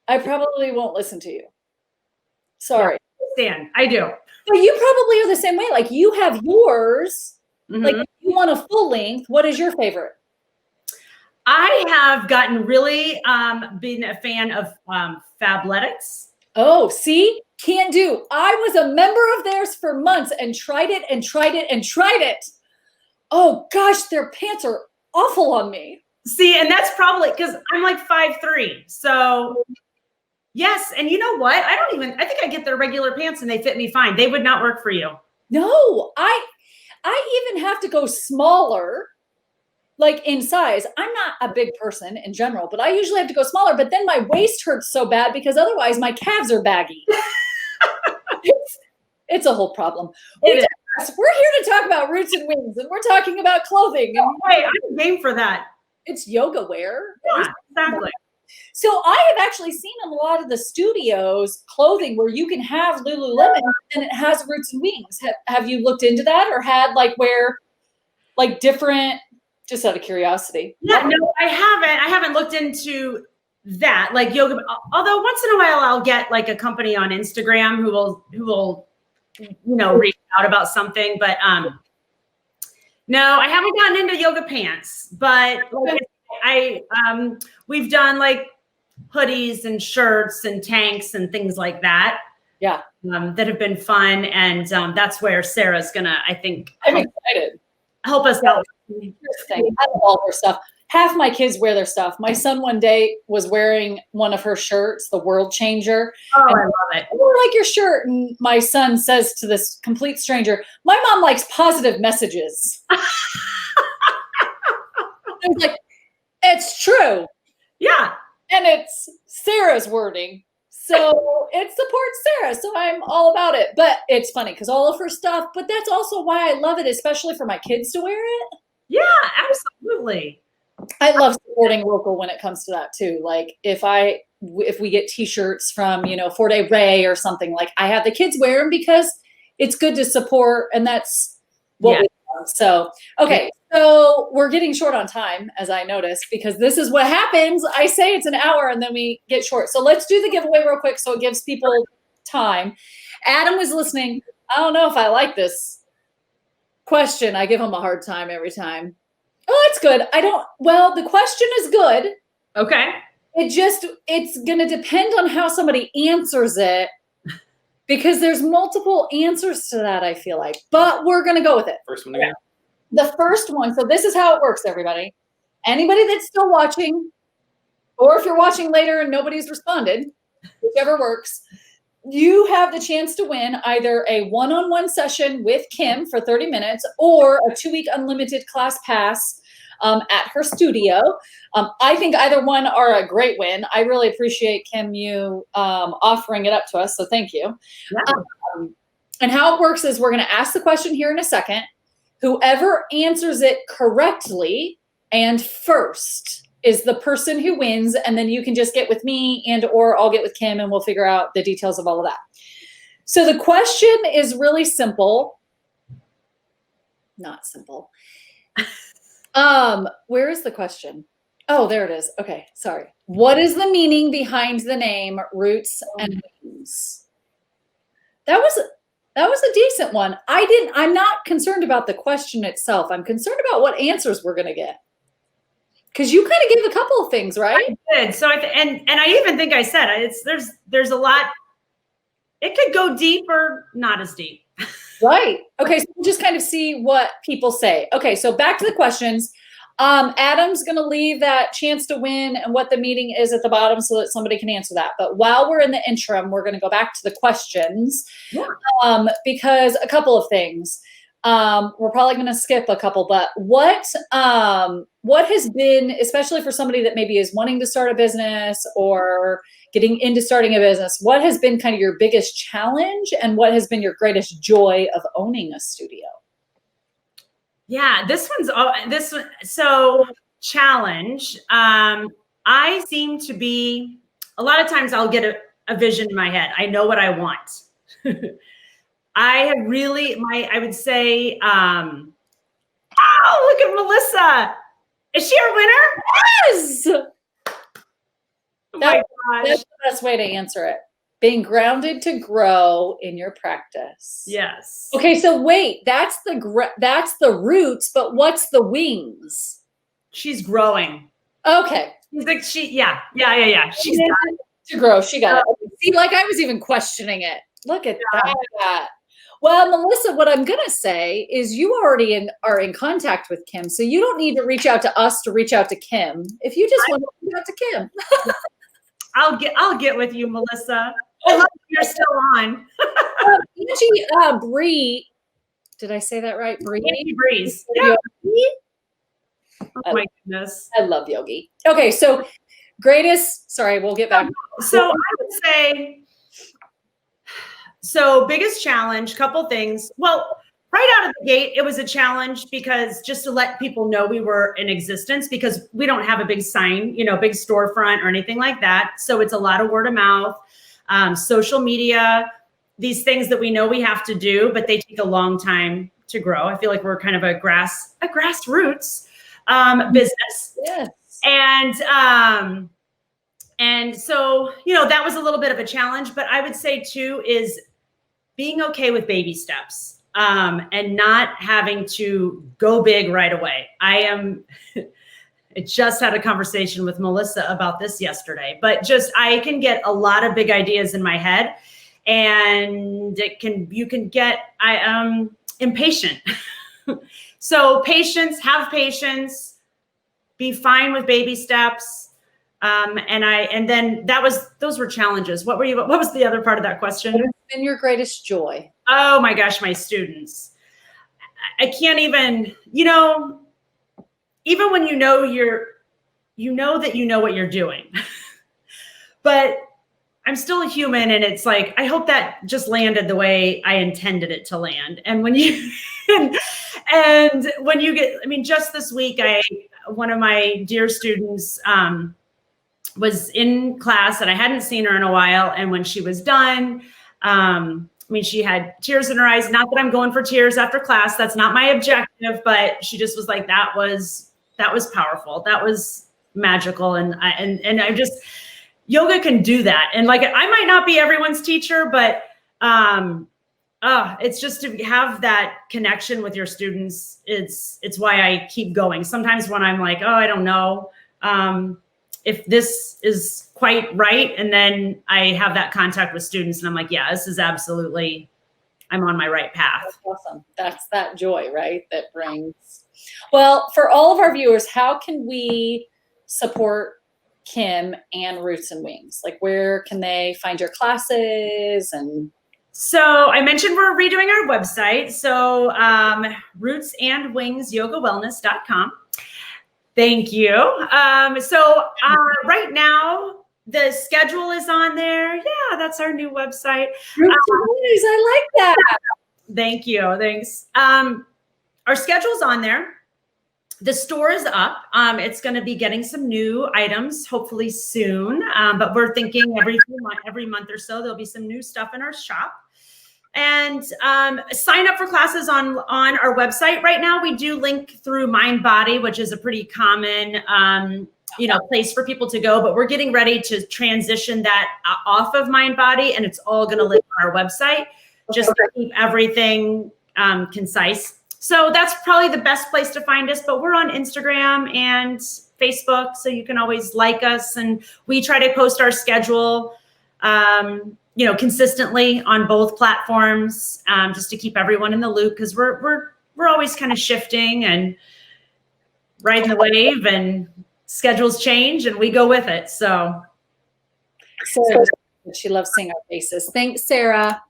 I probably won't listen to you. Sorry. Stan, I do. But you probably are the same way. Like, you have yours. Mm-hmm. Like, if you want a full length, what is your favorite? I have gotten really been a fan of Fabletics. Oh, see? Can't do. I was a member of theirs for months and tried it and tried it and tried it. Oh, gosh, their pants are awful on me. See, and that's probably because I'm like 5'3". So, yes. And you know what? I think I get their regular pants and they fit me fine. They would not work for you. No, I even have to go smaller. Like in size. I'm not a big person in general, but I usually have to go smaller. But then my waist hurts so bad because otherwise my calves are baggy. It's a whole problem. We're here to talk about roots and wings, and we're talking about clothing. And hey, I'm game for that. It's yoga wear. Yeah, exactly. So I have actually seen in a lot of the studios clothing where you can have Lululemon and it has roots and wings. Have you looked into that or had wear different? Just out of curiosity. Yeah, no, I haven't looked into that, like yoga. Although once in a while I'll get like a company on Instagram who will reach out about something. But no, I haven't gotten into yoga pants. But we've done like hoodies and shirts and tanks and things like that. Yeah, that have been fun, and that's where Sarah's gonna, I think, I'm excited. Help us out. I love all her stuff. Half my kids wear their stuff. My son one day was wearing one of her shirts, the World Changer. Oh, I love it. I like your shirt. And my son says to this complete stranger, my mom likes positive messages. I was like, it's true. Yeah. And it's Sarah's wording. So it supports Sarah. So I'm all about it. But it's funny because all of her stuff, but that's also why I love it, especially for my kids to wear it. Yeah, absolutely. I love supporting local when it comes to that too. Like if we get t-shirts from, 4-Day Ray or something, like I have the kids wear them because it's good to support, and that's what we do. So, okay. So we're getting short on time, as I noticed, because this is what happens. I say it's an hour and then we get short. So let's do the giveaway real quick so it gives people time. Adam was listening. I don't know if I like this question. I give him a hard time every time. Oh, it's good. The question is good. Okay. It's going to depend on how somebody answers it because there's multiple answers to that, I feel like. But we're going to go with it. First one again. The first one, so this is how it works, everybody. Anybody that's still watching, or if you're watching later and nobody's responded, whichever works, you have the chance to win either a one-on-one session with Kim for 30 minutes or a 2-week unlimited class pass at her studio. I think either one are a great win. I really appreciate, Kim, you offering it up to us, so thank you. Yeah. And how it works is we're going to ask the question here in a second. Whoever answers it correctly and first is the person who wins, and then you can just get with me and or I'll get with Kim and we'll figure out the details of all of that. So the question is really simple. Not simple. Where is the question? Oh, there it is. Okay, sorry. What is the meaning behind the name Roots and Wings? That was a decent one. I'm not concerned about the question itself. I'm concerned about what answers we're going to get. Because you kind of gave a couple of things, right? I did. So and I even think I said there's a lot. It could go deep or not as deep. Right. Okay. So we'll just kind of see what people say. Okay. So back to the questions. Adam's going to leave that chance to win and what the meaning is at the bottom so that somebody can answer that. But while we're in the interim, we're going to go back to the questions. Yeah. Because a couple of things. We're probably going to skip a couple, but what has been, especially for somebody that maybe is wanting to start a business or getting into starting a business, what has been kind of your biggest challenge and what has been your greatest joy of owning a studio? Yeah, so challenge. I seem to be, a lot of times I'll get a vision in my head. I know what I want. I have really, I would say, oh, look at Melissa. Is she our winner? Yes. Oh my gosh. That's the best way to answer it. Being grounded to grow in your practice. Yes. Okay, so wait, that's the roots, but what's the wings? She's growing. Okay. She's like, yeah. She's to grow. She got it. See, like I was even questioning it. Look at that. Well, Melissa, what I'm going to say is you already are in contact with Kim, so you don't need to reach out to us to reach out to Kim. If you just want to reach out to Kim. I'll get with you, Melissa. I love you're still on. Angie Bree, did I say that right? Bree? Angie Breeze. Yeah. Oh my goodness. I love Yogi. Okay, so sorry, we'll get back. So I would say, so biggest challenge, couple things. Well, right out of the gate, it was a challenge because just to let people know we were in existence because we don't have a big sign, big storefront or anything like that. So it's a lot of word of mouth, social media, these things that we know we have to do, but they take a long time to grow. I feel like we're kind of a grassroots business. Yes. And so, that was a little bit of a challenge, but I would say too is being okay with baby steps and not having to go big right away. I just had a conversation with Melissa about this yesterday, but I can get a lot of big ideas in my head and you can get impatient. So have patience, be fine with baby steps. And then those were challenges. What was the other part of that question? What has been your greatest joy? Oh my gosh, my students. I can't even, even when that you know what you're doing, but I'm still a human. And it's like, I hope that just landed the way I intended it to land. And when you, and when you get, just this week, one of my dear students, was in class and I hadn't seen her in a while. And when she was done, she had tears in her eyes. Not that I'm going for tears after class. That's not my objective, but she just was like, that was powerful. That was magical. And I just, yoga can do that. And like, I might not be everyone's teacher, but it's just to have that connection with your students. It's why I keep going. Sometimes when I'm like, oh, I don't know, if this is quite right. And then I have that contact with students and I'm like, yeah, this is absolutely I'm on my right path. That's awesome. That's that joy, right? That brings. Well, for all of our viewers, how can we support Kim and Roots and Wings? Like, where can they find your classes? And so I mentioned we're redoing our website. So rootsandwingsyogawellness.com. Thank you. Right now, the schedule is on there. Yeah, that's our new website. Roots and Wings, I like that. Thank you. Thanks. Our schedule's on there. The store is up. It's going to be getting some new items hopefully soon. But we're thinking every month or so, there'll be some new stuff in our shop. And sign up for classes on our website. Right now, we do link through Mind Body, which is a pretty common place for people to go. But we're getting ready to transition that off of Mind Body, and it's all going to live on our website, just to keep everything concise. So that's probably the best place to find us. But we're on Instagram and Facebook, so you can always like us, and we try to post our schedule consistently on both platforms, just to keep everyone in the loop, because we're always kind of shifting and riding the wave, and schedules change and we go with it. So she loves seeing our faces. Thanks, Sarah.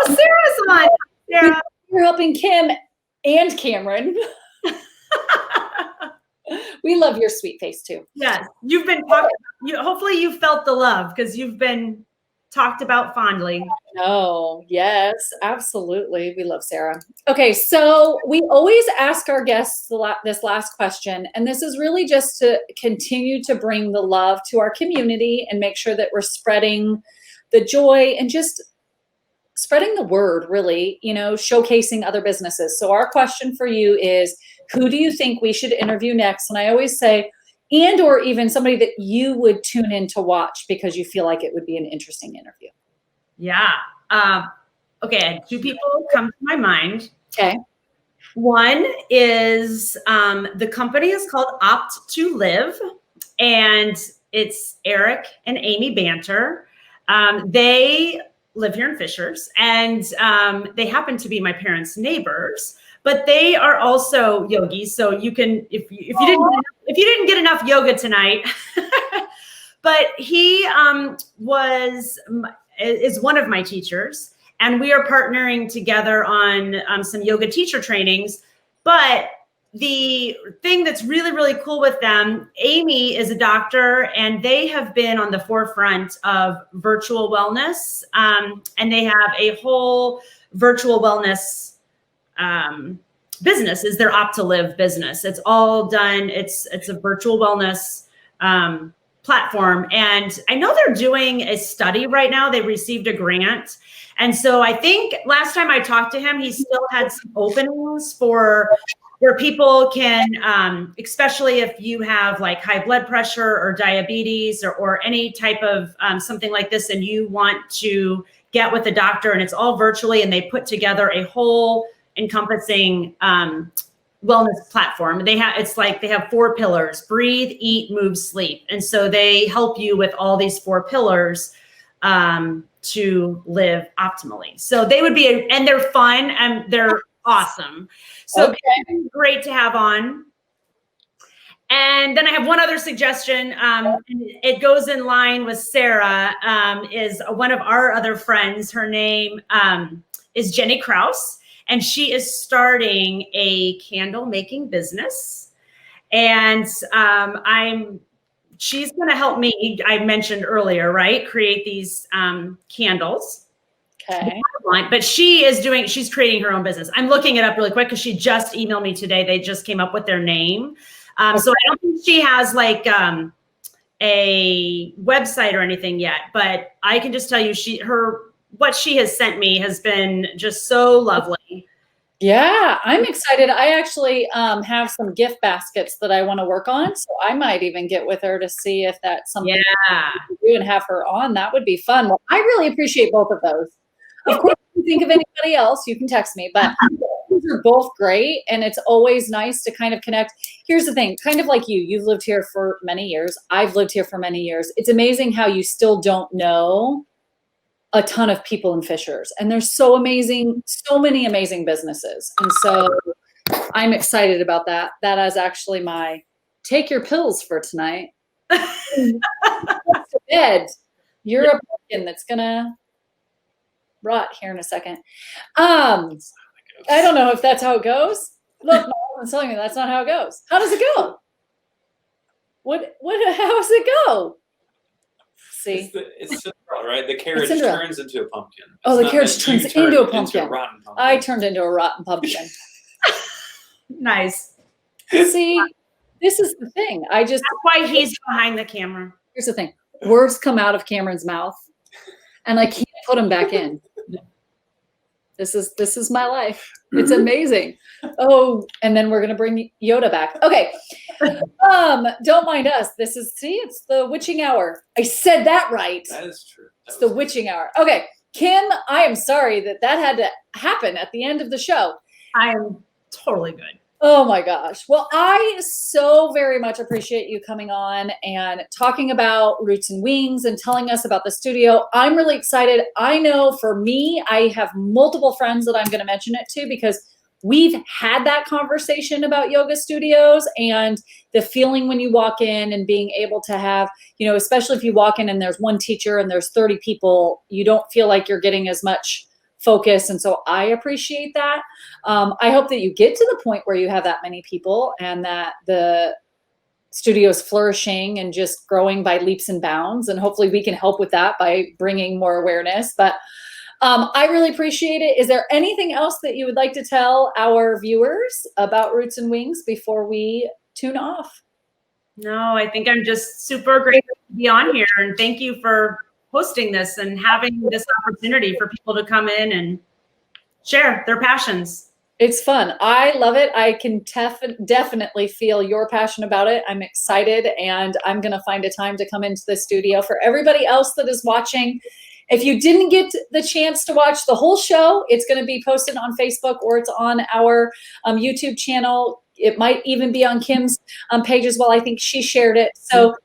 Sarah's on. Sarah, you're helping Kim and Cameron. We love your sweet face too. Yes, you've been talking. Hopefully you felt the love, because you've been talked about fondly. Oh, yes, absolutely. We love Sarah. Okay, so we always ask our guests this last question, and this is really just to continue to bring the love to our community and make sure that we're spreading the joy and just spreading the word, really, showcasing other businesses. So our question for you is, who do you think we should interview next? And I always say, and or even somebody that you would tune in to watch because you feel like it would be an interesting interview. Yeah. Okay. Two people come to my mind. Okay. One is the company is called Opt to Live, and it's Eric and Amy Banter. They live here in Fishers, and they happen to be my parents' neighbors. But they are also yogis, so you can, if you didn't get enough yoga tonight, but he is one of my teachers, and we are partnering together on some yoga teacher trainings. But the thing that's really, really cool with them, Amy is a doctor, and they have been on the forefront of virtual wellness, and they have a whole virtual wellness business is their Opt to Live business. It's all done. It's a virtual wellness platform. And I know they're doing a study right now. They received a grant. And so I think last time I talked to him, he still had some openings for where people can, especially if you have like high blood pressure or diabetes or any type of something like this, and you want to get with a doctor, and it's all virtually, and they put together a whole encompassing wellness platform. They have 4 pillars: breathe, eat, move, sleep. And so they help you with all these 4 pillars to live optimally. So they would be, and they're fun and they're awesome. So okay. They're great to have on. And then I have one other suggestion. It goes in line with Sarah, is one of our other friends. Her name is Jenny Kraus. And she is starting a candle making business. And she's going to help me, I mentioned earlier, right? Create these candles. Okay. But she's creating her own business. I'm looking it up really quick because she just emailed me today. They just came up with their name. So I don't think she has like a website or anything yet, but I can just tell you what she has sent me has been just so lovely. Yeah, I'm excited. I actually have some gift baskets that I want to work on. So I might even get with her to see if that's something we can do and have her on. That would be fun. Well, I really appreciate both of those. Of course, if you think of anybody else, you can text me, but these are both great. And it's always nice to kind of connect. Here's the thing, kind of like you've lived here for many years. I've lived here for many years. It's amazing how you still don't know a ton of people in Fishers, and there's so many amazing businesses. And so I'm excited about that. That is actually my take your pills for tonight. To bed. You're a pumpkin that's gonna rot here in a second. I don't know if that's how it goes. Look, my husband's telling me that's not how it goes. How does it go? How does it go? See, it's Cinderella, right? The carriage turns into a pumpkin. Oh, the carriage turns into a pumpkin. Into a rotten pumpkin. I turned into a rotten pumpkin. Nice. See, this is the thing. That's why he's behind the camera. Here's the thing. Words come out of Cameron's mouth, and I can't put them back in. This is my life. It's amazing. Oh, and then we're gonna bring Yoda back. Okay. Don't mind us. It's the witching hour. I said that right. That is true. It's the witching hour. Okay, Kim, I am sorry that had to happen at the end of the show. I am totally good. Oh my gosh. Well, I so very much appreciate you coming on and talking about Roots and Wings and telling us about the studio. I'm really excited. I know for me, I have multiple friends that I'm going to mention it to because we've had that conversation about yoga studios and the feeling when you walk in and being able to have, especially if you walk in and there's one teacher and there's 30 people, you don't feel like you're getting as much focus. And so I appreciate that. I hope that you get to the point where you have that many people and that the studio is flourishing and just growing by leaps and bounds. And hopefully we can help with that by bringing more awareness. But I really appreciate it. Is there anything else that you would like to tell our viewers about Roots and Wings before we tune off? No, I think I'm just super grateful to be on here. And thank you for hosting this and having this opportunity for people to come in and share their passions. It's fun. I love it. I can definitely feel your passion about it. I'm excited, and I'm going to find a time to come into the studio. For everybody else that is watching, if you didn't get the chance to watch the whole show, it's going to be posted on Facebook or it's on our YouTube channel. It might even be on Kim's page as well. I think she shared it. So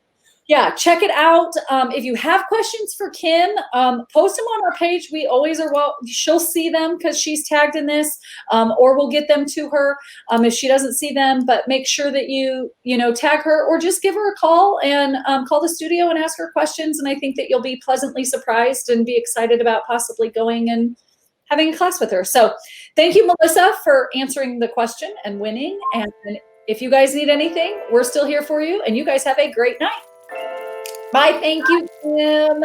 yeah, check it out. If you have questions for Kim, post them on our page. We always are, she'll see them because she's tagged in this, or we'll get them to her if she doesn't see them. But make sure that you tag her or just give her a call and call the studio and ask her questions. And I think that you'll be pleasantly surprised and be excited about possibly going and having a class with her. So thank you, Melissa, for answering the question and winning. And if you guys need anything, we're still here for you. And you guys have a great night. Bye. Thank you, Kim.